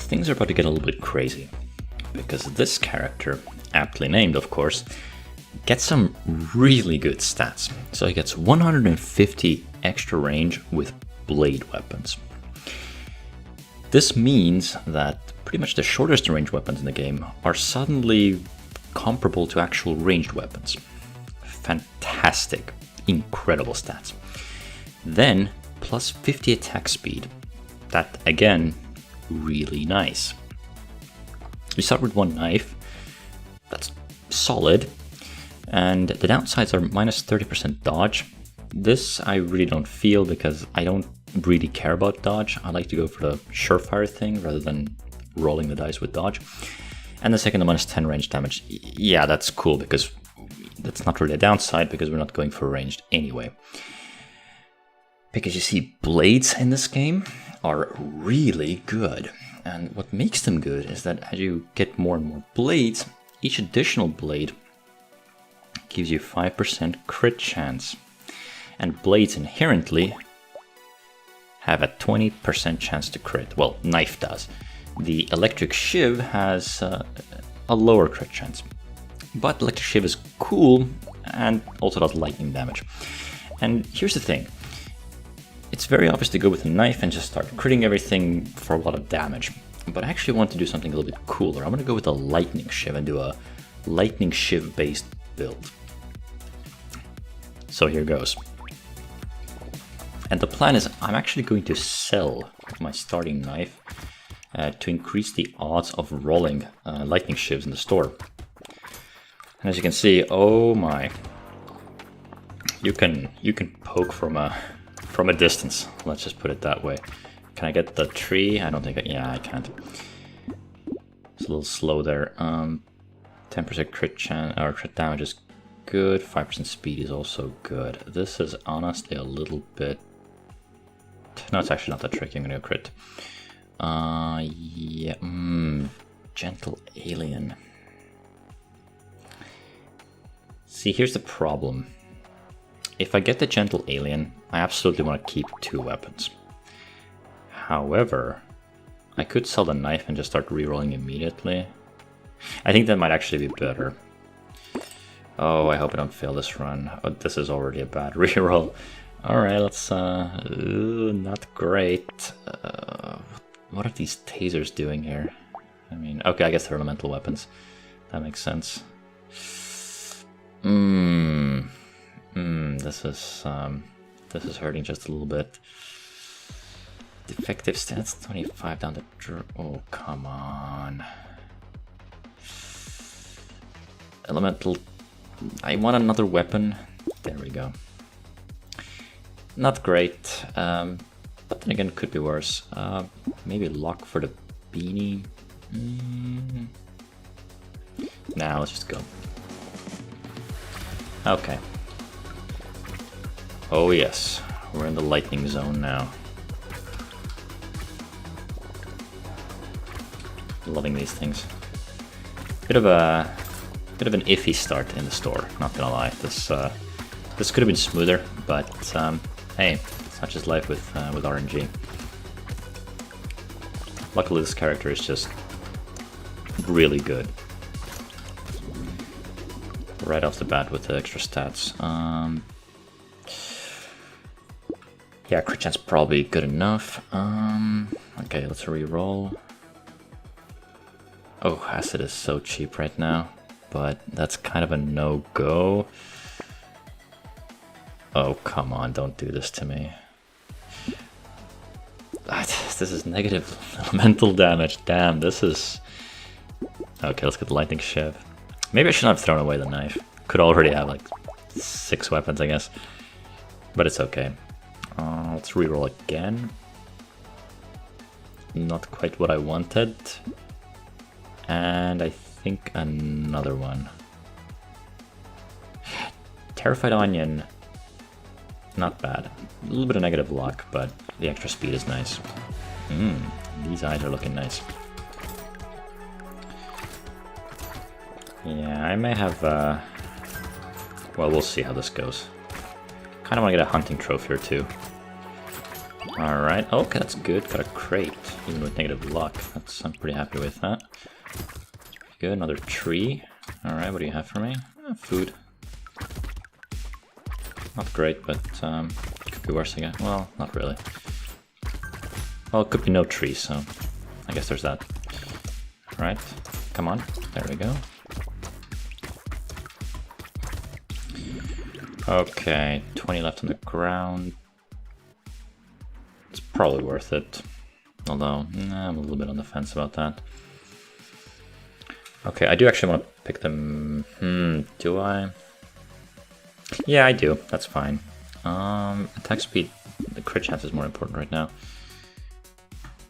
things are about to get a little bit crazy, because this character, aptly named of course, gets some really good stats. So he gets 150 extra range with blade weapons. This means that pretty much the shortest range weapons in the game are suddenly comparable to actual ranged weapons. Fantastic, incredible stats. Then plus 50 attack speed. That again, really nice. We start with one knife. That's solid. And the downsides are minus 30% dodge. This I really don't feel because I don't really care about dodge. I like to go for the surefire thing rather than rolling the dice with dodge. And the second, the minus 10 range damage. Yeah, that's cool because that's not really a downside because we're not going for ranged anyway. Because you see, blades in this game are really good. And what makes them good is that as you get more and more blades, each additional blade gives you 5% crit chance. And blades inherently have a 20% chance to crit. Well, knife does. The electric shiv has a lower crit chance. But electric shiv is cool and also does lightning damage. And here's the thing. It's very obvious to go with a knife and just start critting everything for a lot of damage. But I actually want to do something a little bit cooler. I'm going to go with a lightning shiv and do a lightning shiv based build. So here goes. And the plan is I'm actually going to sell my starting knife to increase the odds of rolling lightning shivs in the store. And as you can see, oh my, you can poke from a distance. Let's just put it that way. Can I get the tree? I don't think yeah, I can't. It's a little slow there. 10% crit chance or crit damage is good. 5% speed is also good. This is honestly a little bit. No, it's actually not that tricky. I'm gonna go crit. Yeah. Gentle alien. See, here's the problem. If I get the gentle alien, I absolutely want to keep 2 weapons. However, I could sell the knife and just start rerolling immediately. I think that might actually be better. Oh, I hope I don't fail this run. Oh, this is already a bad reroll. Alright, let's... not great. What are these tasers doing here? I mean, okay, I guess they're elemental weapons. That makes sense. This is hurting just a little bit. Defective stats 25 down the oh, come on. Elemental. I want another weapon. There we go. Not great, but then again, could be worse. Maybe lock for the beanie. Nah, let's just go. Okay. Oh yes, we're in the lightning zone now. Loving these things. Bit of an iffy start in the store. Not gonna lie. This could have been smoother, but hey, such is life with RNG. Luckily, this character is just really good. Right off the bat with the extra stats. Yeah, crit chance probably good enough. Okay, let's re-roll. Oh, acid is so cheap right now, but that's kind of a no-go. Oh, come on, don't do this to me. This is negative elemental damage. Damn, this is... Okay, let's get the lightning shiv. Maybe I shouldn't have thrown away the knife. Could already have like 6 weapons, I guess. But it's okay. Let's reroll again. Not quite what I wanted. And I think another one. Terrified Onion. Not bad. A little bit of negative luck, but the extra speed is nice. These eyes are looking nice. Yeah, I may have, well, we'll see how this goes. Kind of want to get a hunting trophy or 2. Alright, okay, that's good. Got a crate, even with negative luck. I'm pretty happy with that. Good, another tree. Alright, what do you have for me? Food. Not great, but could be worse again. Well, not really. Well, it could be no tree, so I guess there's that. Alright, come on. There we go. Okay, 20 left on the ground. It's probably worth it. Although, I'm a little bit on the fence about that. Okay, I do actually want to pick them. Do I? Yeah, I do. That's fine. Attack speed, the crit chance is more important right now.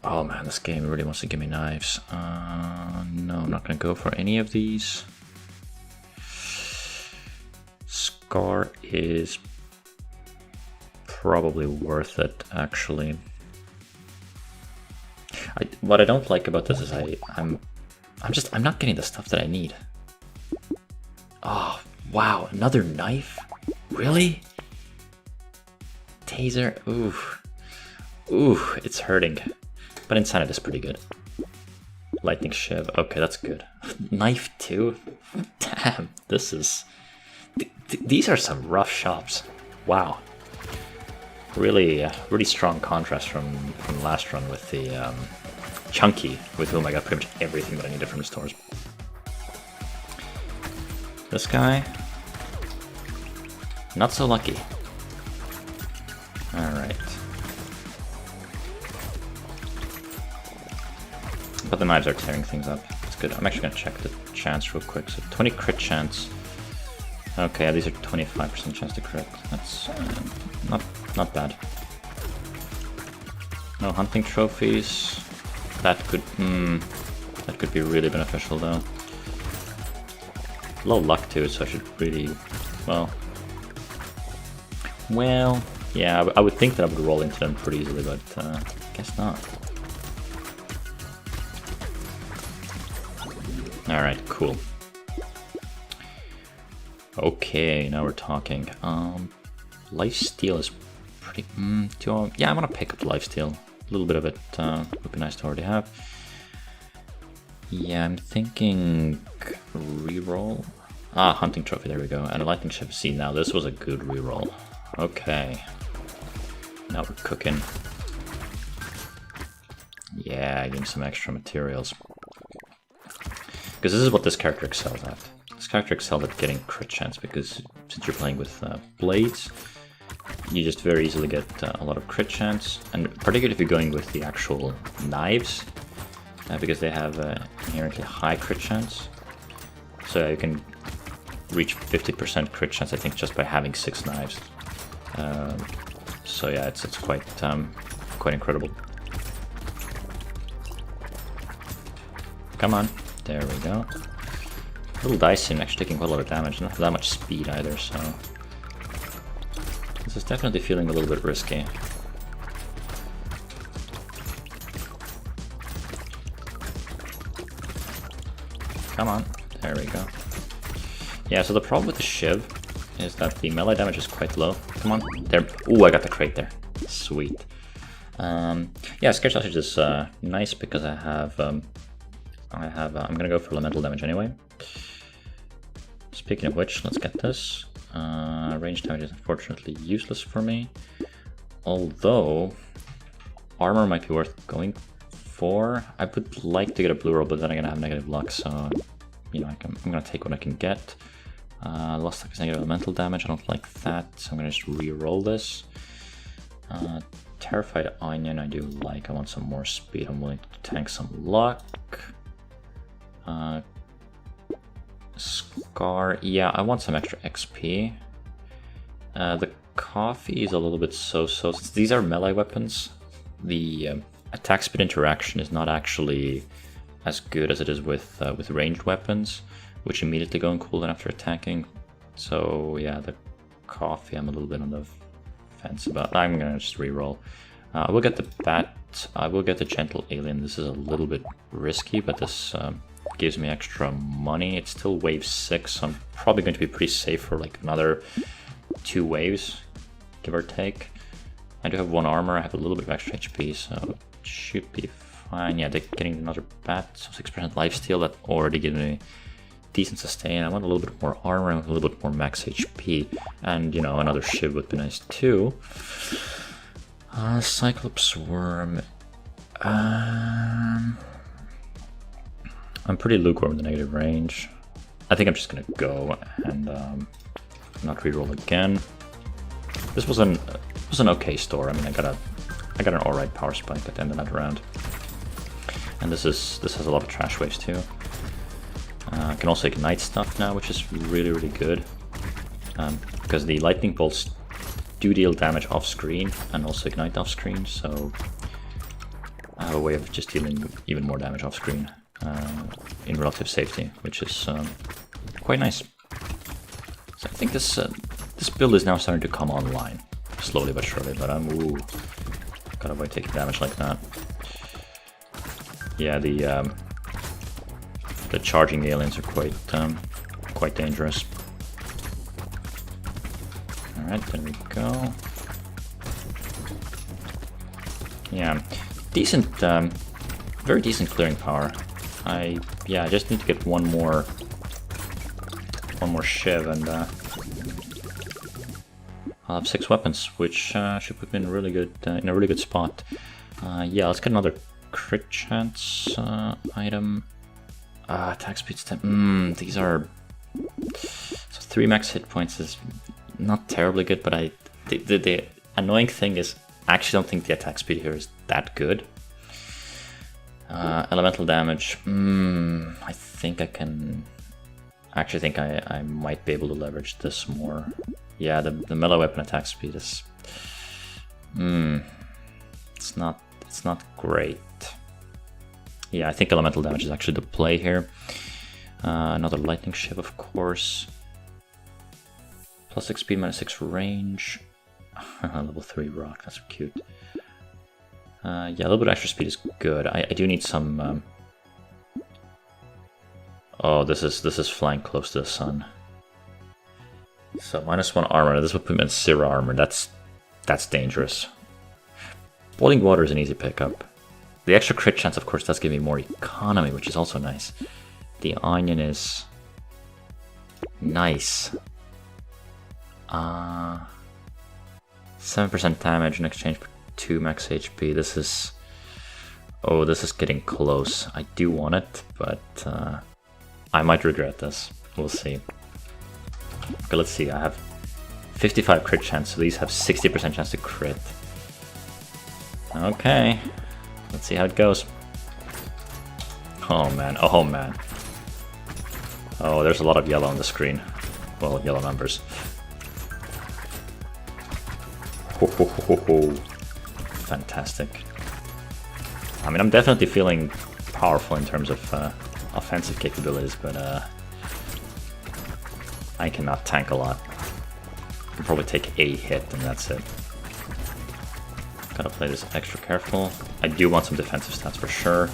Oh man, this game really wants to give me knives. No, I'm not gonna go for any of these. Scar is probably worth it, actually. What I don't like about this is I'm not getting the stuff that I need. Oh wow, another knife? Really? Taser? Ooh, it's hurting. But Insanity is pretty good. Lightning Shiv, okay, that's good. Knife too? Damn, this is... These are some rough shops. Wow. Really strong contrast from last run with the Chunky, with whom I got pretty much everything that I needed from the stores. This guy, not so lucky. Alright. But the knives are tearing things up. It's good. I'm actually gonna check the chance real quick. So 20 crit chance. Okay, these are 25% chance to crit. That's not bad. No hunting trophies. That could be really beneficial though. Low luck too, so I should really, well, yeah, I would think that I would roll into them pretty easily, but guess not. Alright, cool. Okay, now we're talking. Lifesteal is pretty... yeah, I'm gonna pick up lifesteal. A little bit of it would be nice to already have. Yeah, I'm thinking reroll. Hunting trophy, there we go. And a lightning ship. See, now this was a good reroll. Okay. Now we're cooking. Yeah, give me some extra materials. Because this is what this character excels at. This character excels at getting crit chance, because since you're playing with blades, you just very easily get a lot of crit chance, and particularly if you're going with the actual knives, because they have inherently high crit chance. So you can reach 50% crit chance, I think, just by having 6 knives. So yeah, it's quite incredible. Come on, there we go. Little dice and actually taking quite a lot of damage. Not that much speed either, so this is definitely feeling a little bit risky. Come on, there we go. Yeah, so the problem with the Shiv is that the melee damage is quite low. Come on, there. Ooh, I got the crate there. Sweet. Yeah, Scare Sausage is nice because I have. I'm gonna go for elemental damage anyway. Speaking of which, let's get this. Range damage is unfortunately useless for me. Although, armor might be worth going for. I would like to get a blue roll, but then I'm gonna have negative luck, so you know I'm gonna take what I can get. Lost luck is negative elemental damage. I don't like that, so I'm gonna just re-roll this. Terrified Onion I do like. I want some more speed. I'm willing to tank some luck. Scar, yeah, I want some extra XP. The coffee is a little bit so-so. Since these are melee weapons, the attack speed interaction is not actually as good as it is with ranged weapons, which immediately go on cooldown after attacking. So yeah, the coffee I'm a little bit on the fence about. I'm gonna just reroll. I will get the bat. I will get the gentle alien. This is a little bit risky, but this gives me extra money. It's still wave 6, so I'm probably going to be pretty safe for like another 2 waves, give or take. I do have 1 armor, I have a little bit of extra HP, so it should be fine. Yeah, they're getting another bat, so 6% lifesteal, that already gives me decent sustain. I want a little bit more armor, and a little bit more max HP, and you know, another shiv would be nice too. Cyclops Worm. I'm pretty lukewarm in the negative range. I think I'm just gonna go and not reroll again. This was an okay store. I mean, I got an alright power spike at the end of that round. And this has a lot of trash waves too. I can also ignite stuff now, which is really good. Because the lightning bolts do deal damage off screen and also ignite off screen, so I have a way of just dealing even more damage off screen in relative safety, which is quite nice. So I think this build is now starting to come online, slowly but surely. But ooh, gotta avoid taking damage like that. Yeah, the charging aliens are quite dangerous. All right, there we go. Yeah, decent, very decent clearing power. I just need to get one more shiv, and I'll have 6 weapons, which should put me in a really good spot. Yeah, let's get another crit chance item. Attack speed 10. These are so 3 max hit points is not terribly good, but the annoying thing is I actually don't think the attack speed here is that good. Elemental damage. I think I can. I actually think I might be able to leverage this more. Yeah, the melee weapon attack speed is. It's not great. Yeah, I think elemental damage is actually the play here. Another lightning shiv, of course. Plus 6 speed, minus 6 range. Level 3 rock, that's cute. Yeah, a little bit of extra speed is good. I do need some. Oh, this is flying close to the sun. So -1 armor. This would put me in Syrah armor. That's dangerous. Boiling water is an easy pickup. The extra crit chance, of course, does give me more economy, which is also nice. The onion is nice. 7% damage in exchange for 2 max HP. This is getting close. I do want it, but I might regret this. We'll see. Okay, let's see. I have 55 crit chance, so these have 60% chance to crit. Okay, let's see how it goes. Oh man, oh man. Oh, there's a lot of yellow on the screen. Well, yellow numbers. Ho, ho, ho, ho, ho. Fantastic. I mean, I'm definitely feeling powerful in terms of offensive capabilities, but I cannot tank a lot. I can probably take a hit and that's it. Gotta play this extra careful. I do want some defensive stats for sure.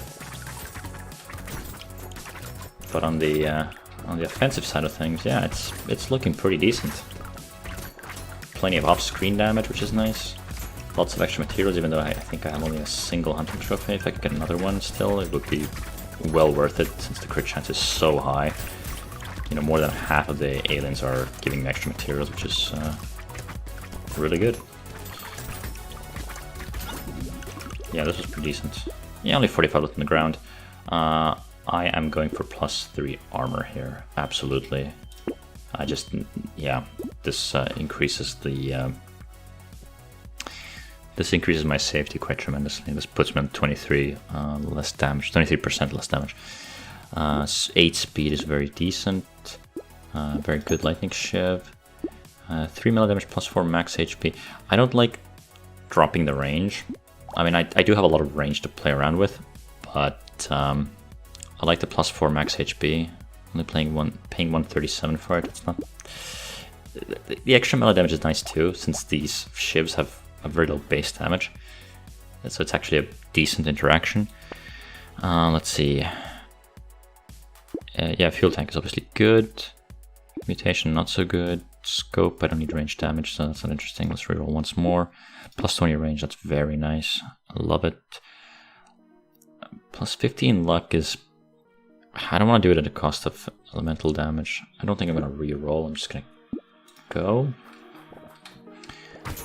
But on the offensive side of things, yeah, it's looking pretty decent. Plenty of off-screen damage, which is nice. Lots of extra materials, even though I think I have only a single hunting trophy. If I could get another one still, it would be well worth it, since the crit chance is so high. You know, more than half of the aliens are giving me extra materials, which is really good. Yeah, this was pretty decent. Yeah, only 45 left on the ground. I am going for +3 armor here, absolutely. I just, yeah, this increases the... This increases my safety quite tremendously. This puts me on 23 less damage, 23% less damage. 8 speed is very decent. Very good lightning shiv. 3 melee damage +4 max HP. I don't like dropping the range. I mean, I do have a lot of range to play around with, but I like the +4 max HP. Only paying 137 for it. It's not. The extra melee damage is nice too, since these shivs have a very low base damage. So it's actually a decent interaction. Let's see. Yeah, fuel tank is obviously good. Mutation not so good. Scope, I don't need range damage, so that's not interesting. Let's reroll once more. Plus 20 range, that's very nice. I love it. Plus 15 luck is... I don't want to do it at the cost of elemental damage. I don't think I'm going to reroll, I'm just going to go.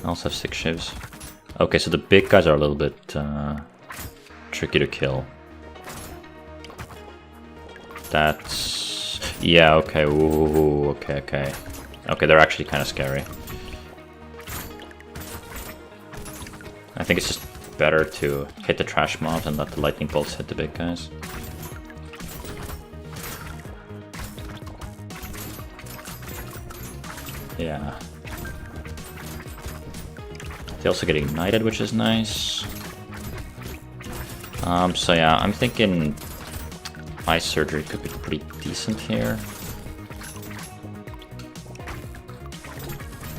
I also have 6 shivs. Okay, so the big guys are a little bit tricky to kill. That's... yeah, okay, ooh, okay. Okay, they're actually kind of scary. I think it's just better to hit the trash mobs and let the lightning bolts hit the big guys. Yeah. They also get ignited, which is nice. So yeah, I'm thinking Eye Surgery could be pretty decent here.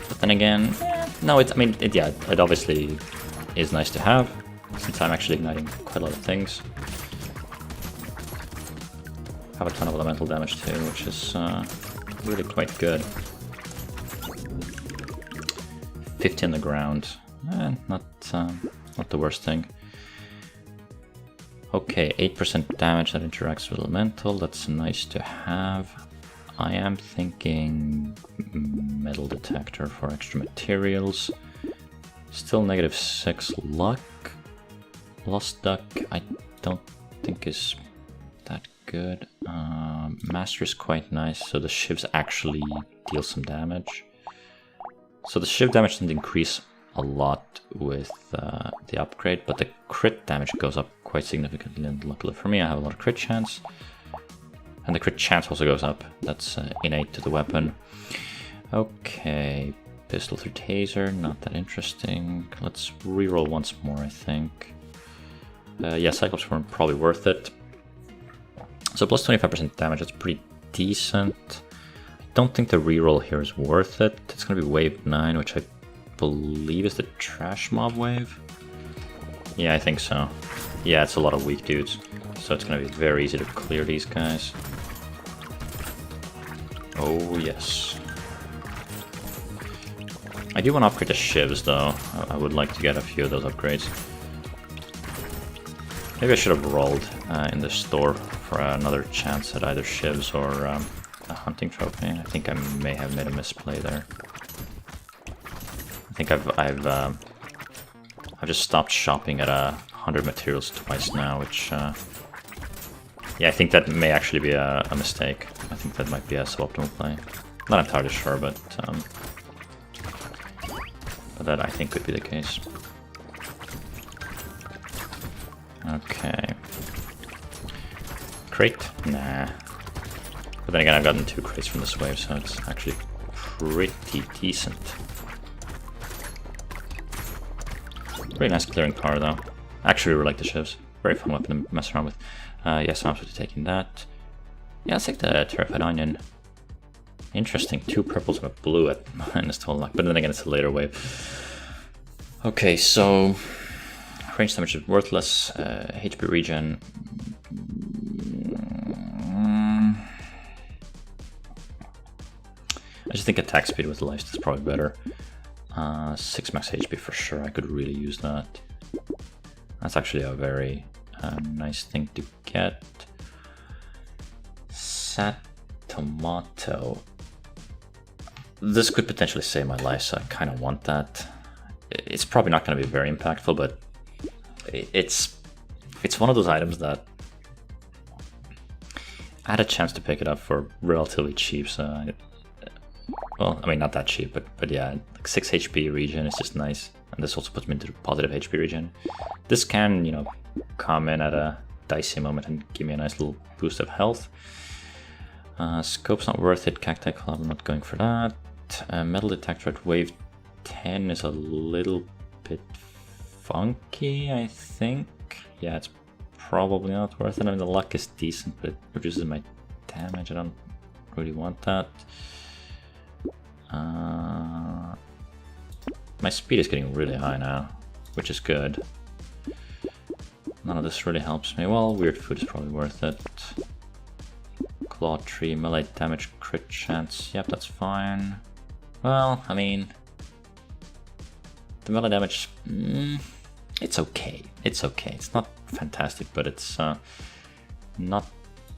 But then again, no, it obviously is nice to have, since I'm actually igniting quite a lot of things. Have a ton of elemental damage too, which is really quite good. 50 on the ground, not the worst thing. Okay, 8% damage that interacts with elemental, that's nice to have. I am thinking metal detector for extra materials. Still -6 luck. Lost duck I don't think is that good. Master is quite nice, so the shivs actually deal some damage. So the shiv damage doesn't increase a lot with the upgrade, but the crit damage goes up quite significantly, and luckily for me I have a lot of crit chance. And the crit chance also goes up, that's innate to the weapon. Okay, pistol through taser, not that interesting. Let's reroll once more, I think. Yeah, Cyclops were probably worth it. So plus 25% damage, that's pretty decent. I don't think the reroll here is worth it. It's going to be wave 9, which I believe is the trash mob wave. Yeah, I think so. Yeah, it's a lot of weak dudes, so it's going to be very easy to clear these guys. Oh, yes. I do want to upgrade the shivs, though. I would like to get a few of those upgrades. Maybe I should have rolled in the store for another chance at either shivs or a hunting trophy. I think I may have made a misplay there. I think I've just stopped shopping at 100 materials twice now, which yeah, I think that may actually be a mistake. I think that might be a suboptimal play. Not entirely sure, but that I think could be the case. Okay. Crate? Nah. But then again, I've gotten 2 crates from this wave, so it's actually pretty decent. Very nice clearing power, though. Actually, really like the shivs. Very fun weapon to mess around with. Yes, I'm absolutely taking that. Yeah, let's take the Terrified Onion. Interesting, 2 purples and a blue at -12 luck, but then again, it's a later wave. Okay, so range damage is worthless. HP regen. I just think attack speed with life is probably better. 6 max HP for sure, I could really use that. That's actually a very nice thing to get. Tomato. This could potentially save my life, so I kind of want that. It's probably not going to be very impactful, but it's one of those items that I had a chance to pick it up for relatively cheap. So, well, I mean, not that cheap, but yeah, like 6 HP regen is just nice, and this also puts me into the positive HP regen. This can, you know, come in at a dicey moment and give me a nice little boost of health. Scope's not worth it. Cacti Club, I'm not going for that. Metal detector at wave 10 is a little bit funky, I think. Yeah, it's probably not worth it. I mean, the luck is decent, but it reduces my damage. I don't really want that. My speed is getting really high now, which is good. None of this really helps me. Well, weird food is probably worth it. Claw tree, melee damage, crit chance. Yep, that's fine. Well, I mean, the melee damage, it's okay. It's okay. It's not fantastic, but it's not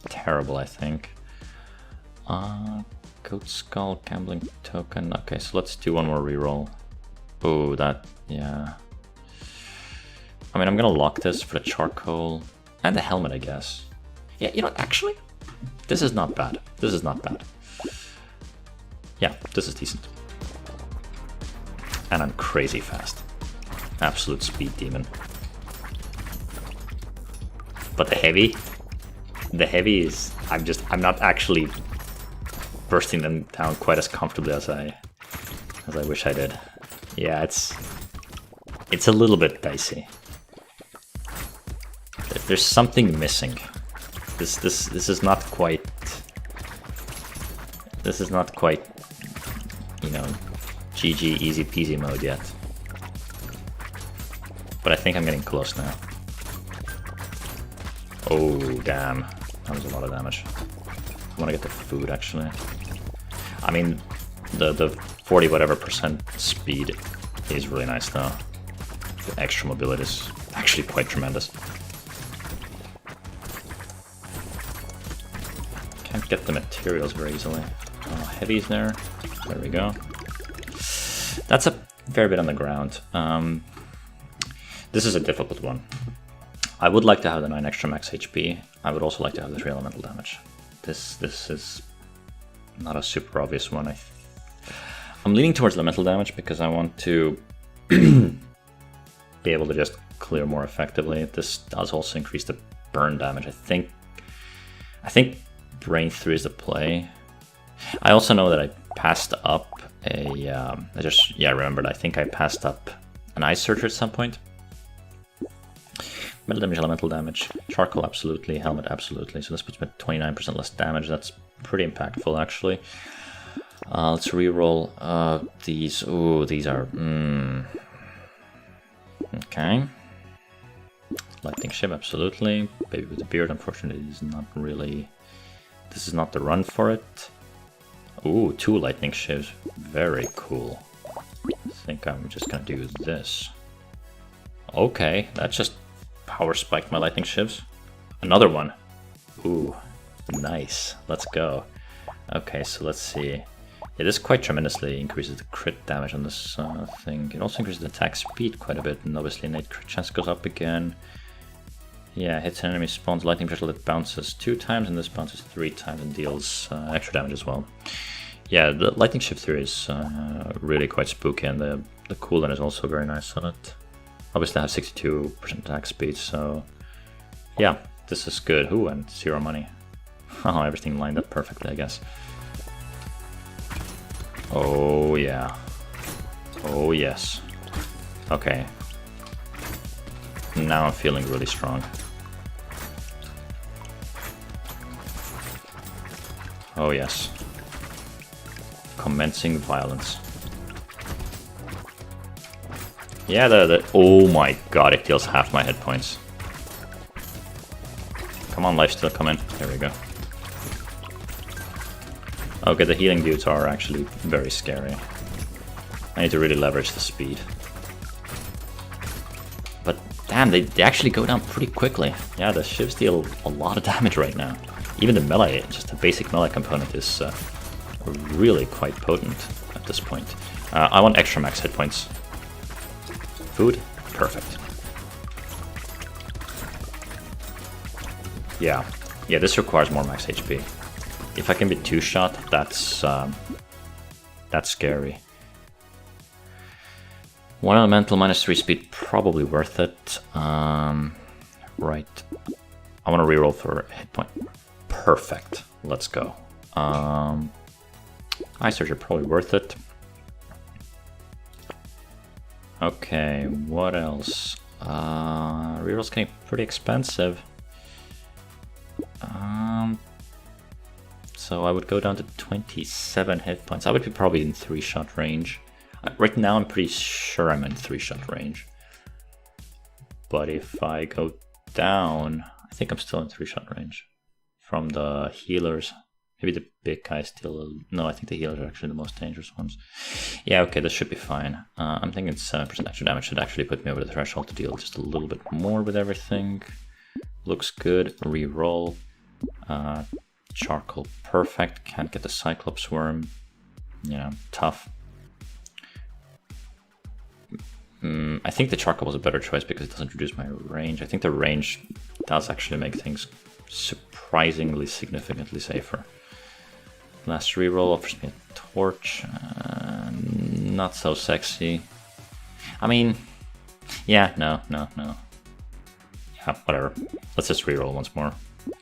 terrible, I think. Goat Skull, Gambling Token. Okay, so let's do one more reroll. Oh, that, yeah. I mean, I'm gonna lock this for the charcoal and the helmet, I guess. Yeah, you know, actually, this is not bad. This is not bad. Yeah, this is decent. And I'm crazy fast. Absolute speed demon. But the heavy is, I'm not actually bursting them down quite as comfortably as I wish I did. Yeah, it's a little bit dicey. There's something missing. This is not quite. This is not quite, you know, GG easy peasy mode yet. But I think I'm getting close now. Oh damn, that was a lot of damage. I want to get the food actually. I mean, the 40 whatever percent speed is really nice though. The extra mobility is actually quite tremendous. Can't get the materials very easily. Oh, heavy's there. There we go. That's a fair bit on the ground. This is a difficult one. I would like to have the 9 extra max HP. I would also like to have the 3 elemental damage. This is not a super obvious one. I'm leaning towards elemental damage because I want to be able to just clear more effectively. This does also increase the burn damage. I think Brain 3 is the play. I also know that I passed up a I remembered, I think I passed up an Ice Searcher at some point. Metal damage, elemental damage, charcoal absolutely, helmet absolutely. So this puts me at 29% less damage. That's pretty impactful actually. Let's reroll these. Ooh, these are okay. Lightning Ship absolutely. Baby with a beard, unfortunately, is not really. This is not the run for it. Ooh, 2 lightning ships. Very cool. I think I'm just gonna do this. Okay, that just power spiked my lightning ships. Another one. Ooh, nice. Let's go. Okay, so let's see. Yeah, this quite tremendously increases the crit damage on this thing. It also increases the attack speed quite a bit, and obviously innate crit chance goes up again. Yeah, hits an enemy, spawns lightning pressure that bounces 2 times, and this bounces 3 times and deals extra damage as well. Yeah, the lightning shift theory is really quite spooky, and the cooldown is also very nice on it. Obviously I have 62% attack speed, so yeah, this is good. Ooh, and 0 money. Oh, everything lined up perfectly, I guess. Oh yeah. Oh yes. Okay. Now I'm feeling really strong. Oh yes. Commencing violence. Yeah, oh my god, it deals half my hit points. Come on, lifesteal, come in. There we go. Okay, the healing dudes are actually very scary. I need to really leverage the speed. But damn, they actually go down pretty quickly. Yeah, the shivs deal a lot of damage right now. Even the melee, just the basic melee component is really quite potent at this point. I want extra max hit points. Food? Perfect. Yeah, this requires more max HP. If I can be 2-shot, that's scary. 1 elemental minus 3 speed, probably worth it. Right. I want to reroll for hit point. Perfect. Let's go. Ice Searcher, probably worth it. Okay, what else? Reroll's getting pretty expensive. So I would go down to 27 hit points. I would be probably in 3-shot range. Right now I'm pretty sure I'm in 3-shot range. But if I go down, I think I'm still in 3-shot range. From the healers. Maybe the big guys still... No, I think the healers are actually the most dangerous ones. Yeah, okay, this should be fine. I'm thinking 7% extra damage should actually put me over the threshold to deal just a little bit more with everything. Looks good. Reroll. Charcoal, perfect. Can't get the Cyclops worm. You know, tough. I think the charcoal was a better choice because it doesn't reduce my range. I think the range does actually make things surprisingly significantly safer. Last reroll offers me a torch. Not so sexy. I mean, yeah, no. Yeah, whatever. Let's just reroll once more.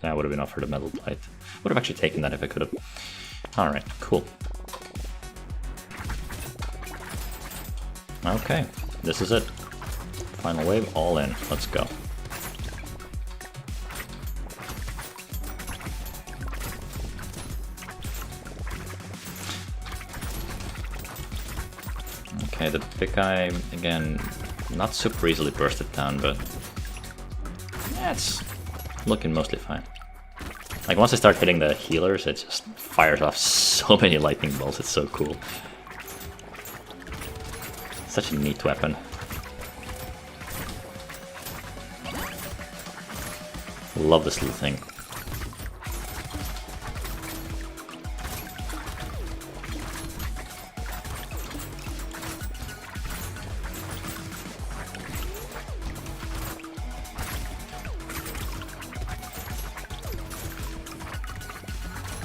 That would have been offered a metal blight. Would have actually taken that if I could have. Alright, cool. Okay, this is it. Final wave, all in. Let's go. Okay, the big guy, again, not super easily bursted down, but yeah, it's looking mostly fine. Like, once I start hitting the healers, it just fires off so many lightning bolts, it's so cool. Such a neat weapon. Love this little thing.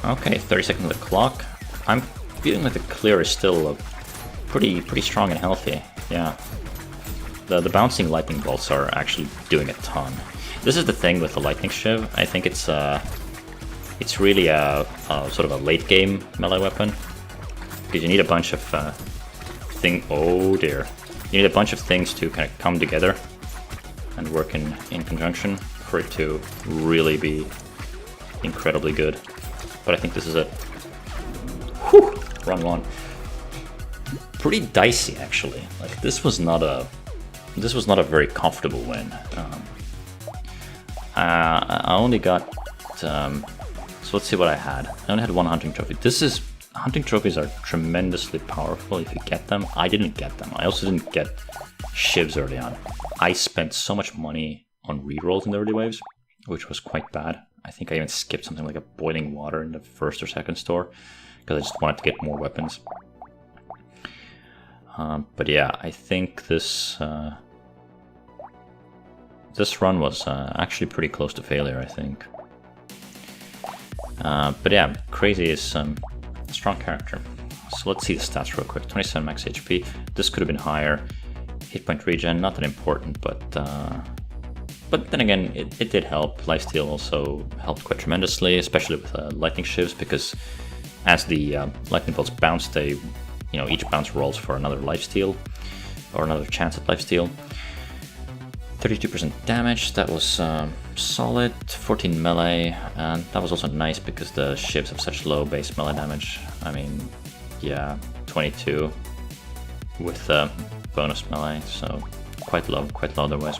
Okay, 30 seconds of the clock. I'm feeling like the clear is still pretty strong and healthy. Yeah, the bouncing lightning bolts are actually doing a ton. This is the thing with the lightning shiv. I think it's really a sort of a late game melee weapon because you need a bunch of Oh dear, you need a bunch of things to kind of come together and work in conjunction for it to really be incredibly good. But I think this is it. Whew, wrong one. Pretty dicey, actually. Like, this was not a very comfortable win. I only got so let's see what I had. I only had one hunting trophy. Hunting trophies are tremendously powerful if you get them. I didn't get them. I also didn't get shivs early on. I spent so much money on rerolls in the early waves, which was quite bad. I think I even skipped something like a boiling water in the first or second store because I just wanted to get more weapons. But yeah, I think this run was actually pretty close to failure, I think. But yeah, Crazy is a strong character. So let's see the stats real quick. 27 max HP. This could have been higher. Hit point regen, not that important, but then again, it did help. Lifesteal also helped quite tremendously, especially with lightning shivs, because as the lightning bolts bounce, they, each bounce rolls for another lifesteal, or another chance at lifesteal. 32% damage, that was solid. 14 melee, and that was also nice because the shivs have such low base melee damage. I mean, yeah, 22 with bonus melee, so quite low otherwise.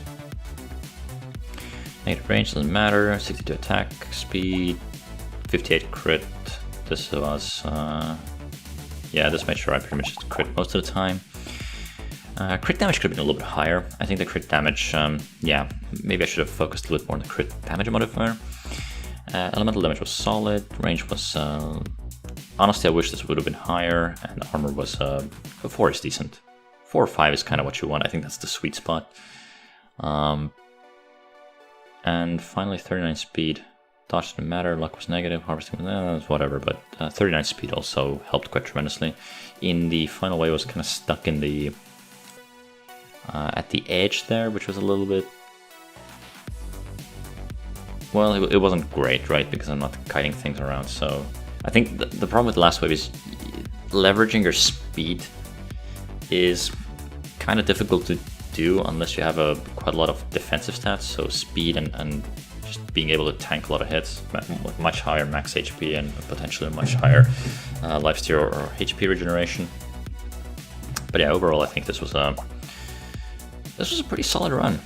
Negative range doesn't matter. 62 attack speed, 58 crit. This was yeah, this made sure I pretty much just crit most of the time. Crit damage could have been a little bit higher. I think the crit damage, yeah, maybe I should have focused a little bit more on the crit damage modifier. Elemental damage was solid. Range was honestly, I wish this would have been higher, and armor was a 4 is decent. 4 or 5 is kind of what you want. I think that's the sweet spot. And finally, 39 speed. Dodge didn't matter, luck was negative, harvesting was whatever, but 39 speed also helped quite tremendously. In the final wave, I was kind of stuck in the at the edge there, which was a little bit, well, it wasn't great, right, because I'm not kiting things around. So I think the problem with the last wave is leveraging your speed is kind of difficult to do unless you have quite a lot of defensive stats, so speed and just being able to tank a lot of hits with much higher max HP and potentially much higher lifesteal or HP regeneration. But yeah, overall I think this was a pretty solid run,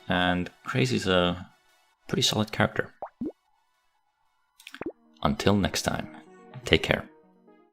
and Crazy's a pretty solid character. Until next time. Take care.